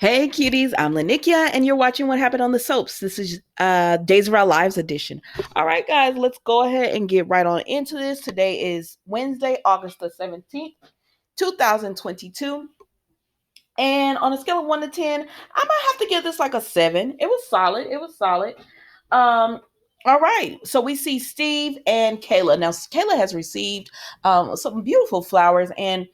Hey cuties, I'm Lanikia and you're watching What Happened on the Soaps. This is Days of Our Lives edition. All right, guys, let's go ahead and get right on into this. Today is Wednesday, August the 17th, 2022. And on a scale of 1 to 10, I might have to give this like a 7. It was solid. It was solid. Um, all right. So we see Steve and Kayla. Now, Kayla has received some beautiful flowers, and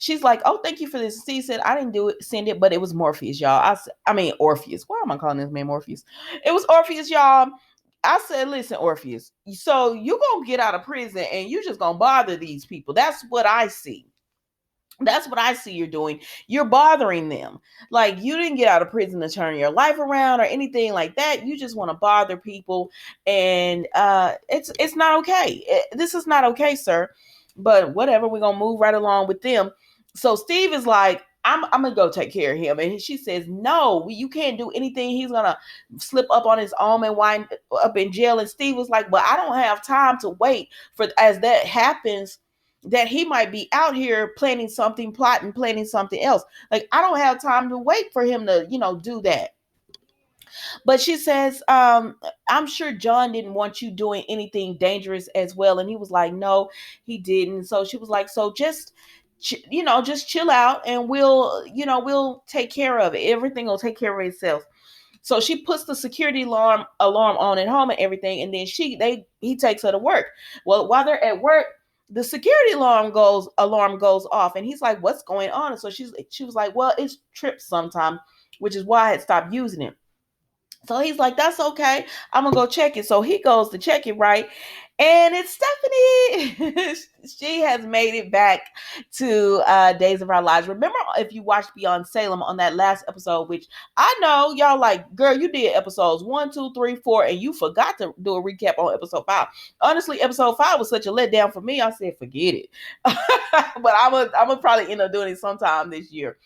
she's like, "Oh, thank you for this." Steve said, "I didn't do it, send it, but it was Morpheus, y'all." I mean Orpheus. Why am I calling this man Morpheus? It was Orpheus, y'all. I said, "Listen, Orpheus. So you gonna get out of prison, and you just gonna bother these people? That's what I see." That's what I see you're doing. You're bothering them. Like you didn't get out of prison to turn your life around or anything like that. You just want to bother people, and it's not okay. This is not okay, sir. But whatever, we're gonna move right along with them. So Steve is like, I'm gonna go take care of him, and she says, "No, you can't do anything. He's gonna slip up on his own and wind up in jail." And Steve was like, "But I don't have time to wait for as that happens." That he might be out here planning something, plotting, planning something else. Like, I don't have time to wait for him to, do that. But she says, I'm sure John didn't want you doing anything dangerous as well. And he was like, no, he didn't. So she was like, so just chill out and we'll take care of it. Everything will take care of itself. So she puts the security alarm on at home and everything, and then he takes her to work. Well, while they're at work, the security alarm goes off, and he's like, "What's going on?" And so she was like, "Well, it's trips sometime," which is why I had stopped using it. So he's like, "That's okay. I'm gonna go check it." So he goes to check it, right? And it's Stephanie. She has made it back to Days of Our Lives. Remember, if you watched Beyond Salem on that last episode, which I know y'all like, girl, you did episodes 1, 2, 3, 4, and you forgot to do a recap on episode 5. Honestly, episode 5 was such a letdown for me. I said, forget it. But I'm gonna probably end up doing it sometime this year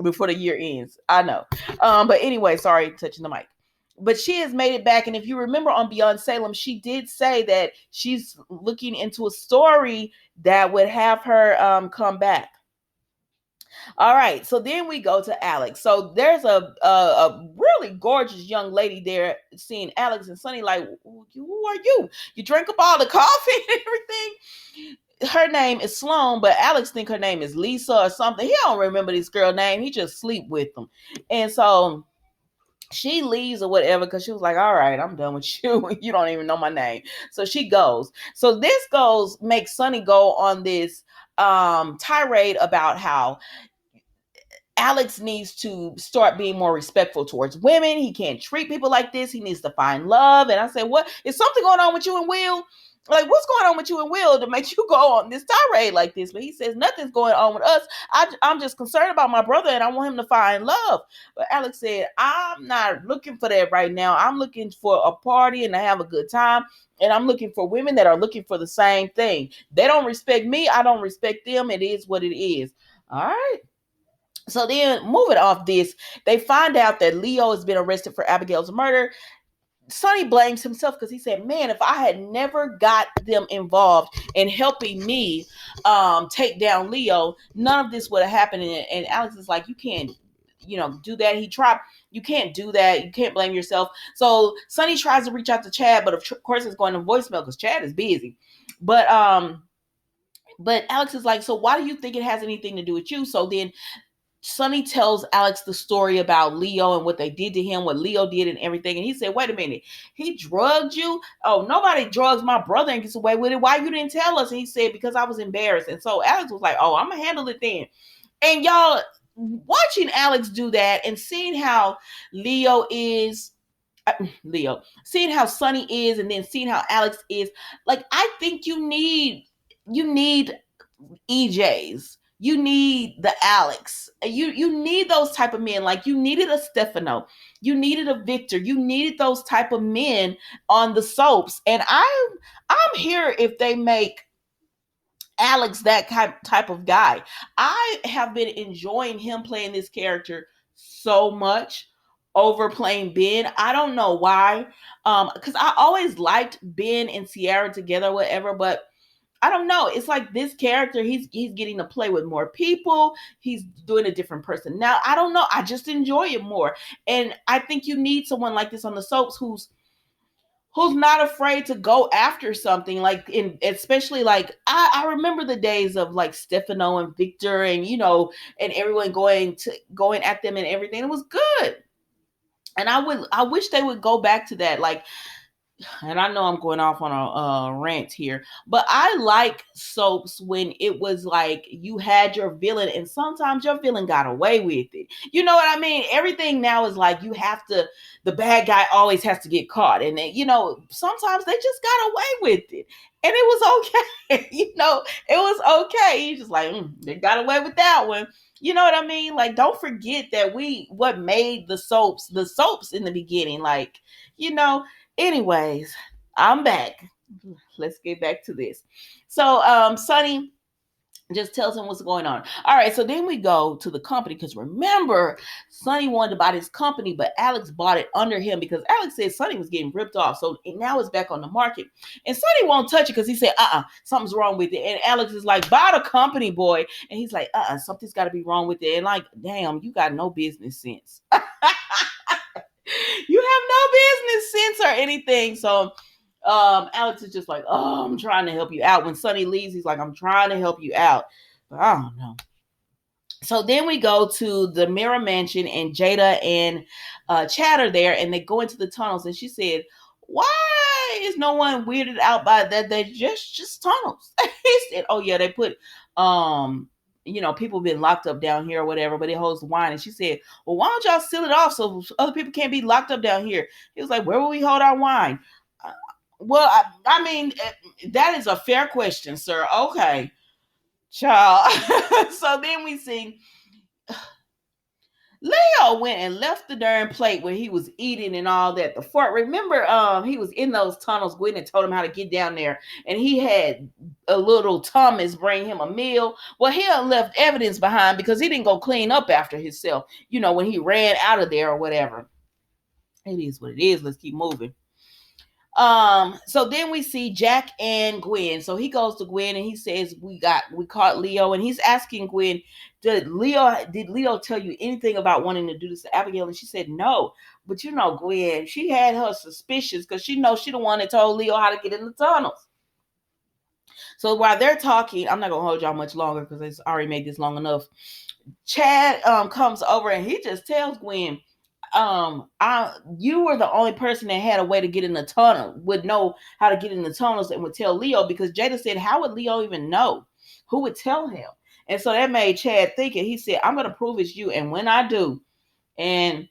before the year ends. I know. But anyway, sorry, touching the mic, but she has made it back. And if you remember on Beyond Salem, she did say that she's looking into a story that would have her come back. All right, so then we go to Alex. So there's a really gorgeous young lady there seeing Alex and Sonny like, who are you? You drank up all the coffee and everything. Her name is Sloan, but Alex think her name is Lisa or something. He don't remember this girl name. He just sleep with them. And so she leaves or whatever because she was like, all right, I'm done with you. You don't even know my name. So she goes. So this makes Sonny go on this tirade about how Alex needs to start being more respectful towards women. He can't treat people like this. He needs to find love. And I said, what? Is something going on with you and Will? Like, what's going on with you and Will to make you go on this tirade like this? But he says, nothing's going on with us. I'm just concerned about my brother and I want him to find love. But Alex said, I'm not looking for that right now. I'm looking for a party and to have a good time. And I'm looking for women that are looking for the same thing. They don't respect me. I don't respect them. It is what it is. All right. So then, moving off this, they find out that Leo has been arrested for Abigail's murder. Sonny blames himself because he said, man, if I had never got them involved in helping me take down Leo, none of this would have happened. And Alex is like, you can't, do that. He tried. You can't do that. You can't blame yourself. So Sonny tries to reach out to Chad, but of course it's going to voicemail because Chad is busy. But Alex is like, so why do you think it has anything to do with you? So then Sonny tells Alex the story about Leo and what they did to him, what Leo did and everything. And he said, wait a minute, he drugged you? Oh, nobody drugs my brother and gets away with it. Why you didn't tell us? And he said, because I was embarrassed. And so Alex was like, oh, I'm going to handle it then. And y'all, watching Alex do that and seeing how seeing how Sonny is and then seeing how Alex is, like, I think you need EJs. You need the Alex. You need those type of men. Like you needed a Stefano. You needed a Victor. You needed those type of men on the soaps. And I'm here if they make Alex that type of guy. I have been enjoying him playing this character so much over playing Ben. I don't know why. Because I always liked Ben and Ciara together, whatever, but I don't know. It's like this character, he's getting to play with more people. He's doing a different person. Now, I don't know. I just enjoy it more. And I think you need someone like this on the soaps who's not afraid to go after something, like in especially like I remember the days of like Stefano and Victor, and and everyone going at them and everything. It was good. And I wish they would go back to that. Like, and I know I'm going off on a rant here, but I like soaps when it was like you had your villain and sometimes your villain got away with it. You know what I mean? Everything now is like the bad guy always has to get caught. And sometimes they just got away with it. And it was okay. It was okay. You just like, they got away with that one. You know what I mean? Like, don't forget that what made the soaps in the beginning. Like, anyways, I'm back. Let's get back to this. So Sonny just tells him what's going on. All right, so then we go to the company, because remember, Sonny wanted to buy this company, but Alex bought it under him because Alex said Sonny was getting ripped off. So now it's back on the market. And Sonny won't touch it because he said, something's wrong with it. And Alex is like, buy the company, boy. And he's like, something's got to be wrong with it. And like, damn, you got no business sense. You have no business sense or anything. So Alex is just like, oh, I'm trying to help you out. When Sonny leaves, he's like, I'm trying to help you out. But I don't know. So then we go to the Mirror Mansion, and Jada and Chad are there, and they go into the tunnels. And she said, why is no one weirded out by that? They're just tunnels. He said, oh yeah, they put people been locked up down here or whatever, but it holds wine. And she said, well, why don't y'all seal it off so other people can't be locked up down here? He was like, where will we hold our wine? Well, I mean, that is a fair question, sir. Okay, child. So then we see Leo went and left the darn plate where he was eating and all that. The fort. Remember, he was in those tunnels. Gwen had told him how to get down there, and he had a little Thomas bring him a meal. Well, he had left evidence behind because he didn't go clean up after himself. When he ran out of there or whatever. It is what it is. Let's keep moving. So then we see Jack and Gwen. So he goes to Gwen and he says, we caught Leo, and he's asking Gwen, did Leo tell you anything about wanting to do this to Abigail? And she said no. But Gwen, she had her suspicions because she knows she the one that told Leo how to get in the tunnels. So while they're talking, I'm not gonna hold y'all much longer because it's already made this long enough. Chad comes over and he just tells Gwen, you were the only person that had a way to get in the tunnel, would know how to get in the tunnels, and would tell Leo, because Jada said, how would Leo even know? Who would tell him? And so that made Chad think it. He said, I'm going to prove it's you. And when I do, and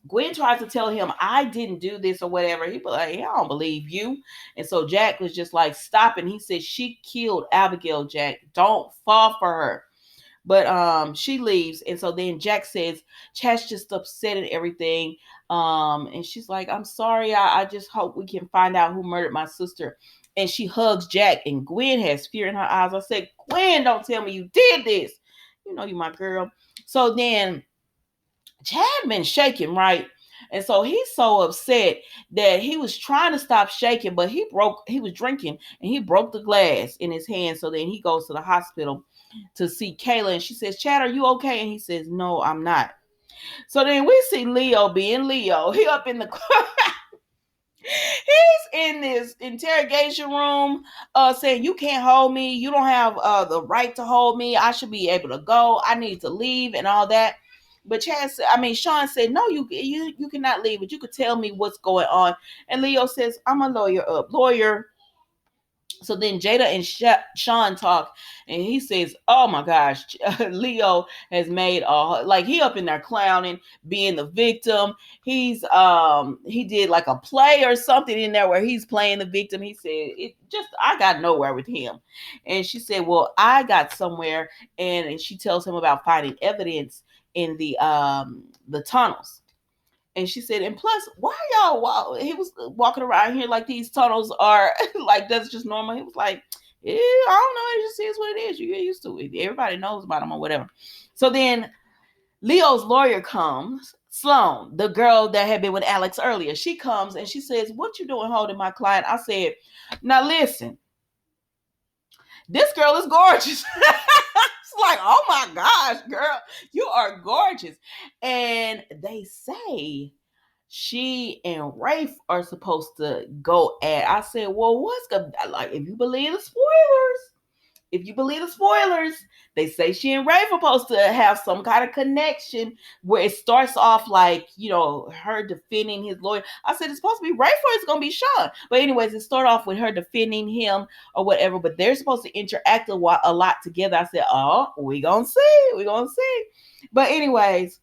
Gwen tries to tell him, I didn't do this or whatever. He be like, I don't believe you. And so Jack was just like, stop. And he said, she killed Abigail, Jack. Don't fall for her. But she leaves, and so then Jack says Chad's just upset and everything. And she's like, I'm sorry, I just hope we can find out who murdered my sister. And she hugs Jack, and Gwen has fear in her eyes. I said, Gwen, don't tell me you did this. You my girl. So then Chad been shaking, right? And so he's so upset that he was trying to stop shaking, but he was drinking, and he broke the glass in his hand. So then he goes to the hospital to see Kayla, and she says, Chad, are you okay? And he says, no, I'm not. So then we see Leo being Leo. He up in the he's in this interrogation room saying, you can't hold me, you don't have the right to hold me, I should be able to go, I need to leave and all that. But Sean said, no, you cannot leave, but you could tell me what's going on. And Leo says, I'm a lawyer. So then Jada and Sean talk, and he says, oh my gosh, Leo has made he up in there clowning, being the victim. He did like a play or something in there where he's playing the victim. He said, I got nowhere with him. And she said, well, I got somewhere. And she tells him about finding evidence in the tunnels. And she said, and plus, why y'all, he was walking around here like these tunnels are like, that's just normal. He was like, yeah, I don't know. It just is what it is. You get used to it. Everybody knows about him or whatever. So then Leo's lawyer comes, Sloan, the girl that had been with Alex earlier. She comes and she says, what you doing holding my client? I said, now listen, This girl is gorgeous. It's like, oh my gosh, girl, you are gorgeous. And they say she and Rafe are supposed to go at. I said, well, what's good? Like, if you believe the spoilers, they say she and Rafe are supposed to have some kind of connection where it starts off like, her defending his lawyer. I said it's supposed to be Rafe or it's going to be Sean. But anyways, it started off with her defending him or whatever, but they're supposed to interact a lot together. I said, oh, we going to see. We going to see. But anyways,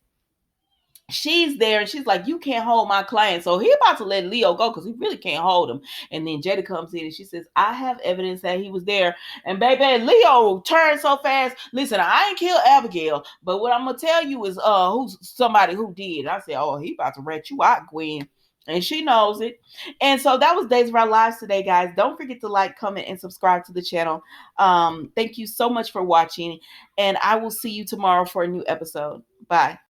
she's there and she's like, you can't hold my client. So he about to let Leo go because he really can't hold him. And then Jada comes in and she says, I have evidence that he was there. And baby, Leo turned so fast. Listen, I ain't killed Abigail, but what I'm gonna tell you is who's somebody who did. I said, oh, he about to rat you out, Gwen. And she knows it. And so that was Days of Our Lives today, guys. Don't forget to like, comment, and subscribe to the channel. Thank you so much for watching. And I will see you tomorrow for a new episode. Bye.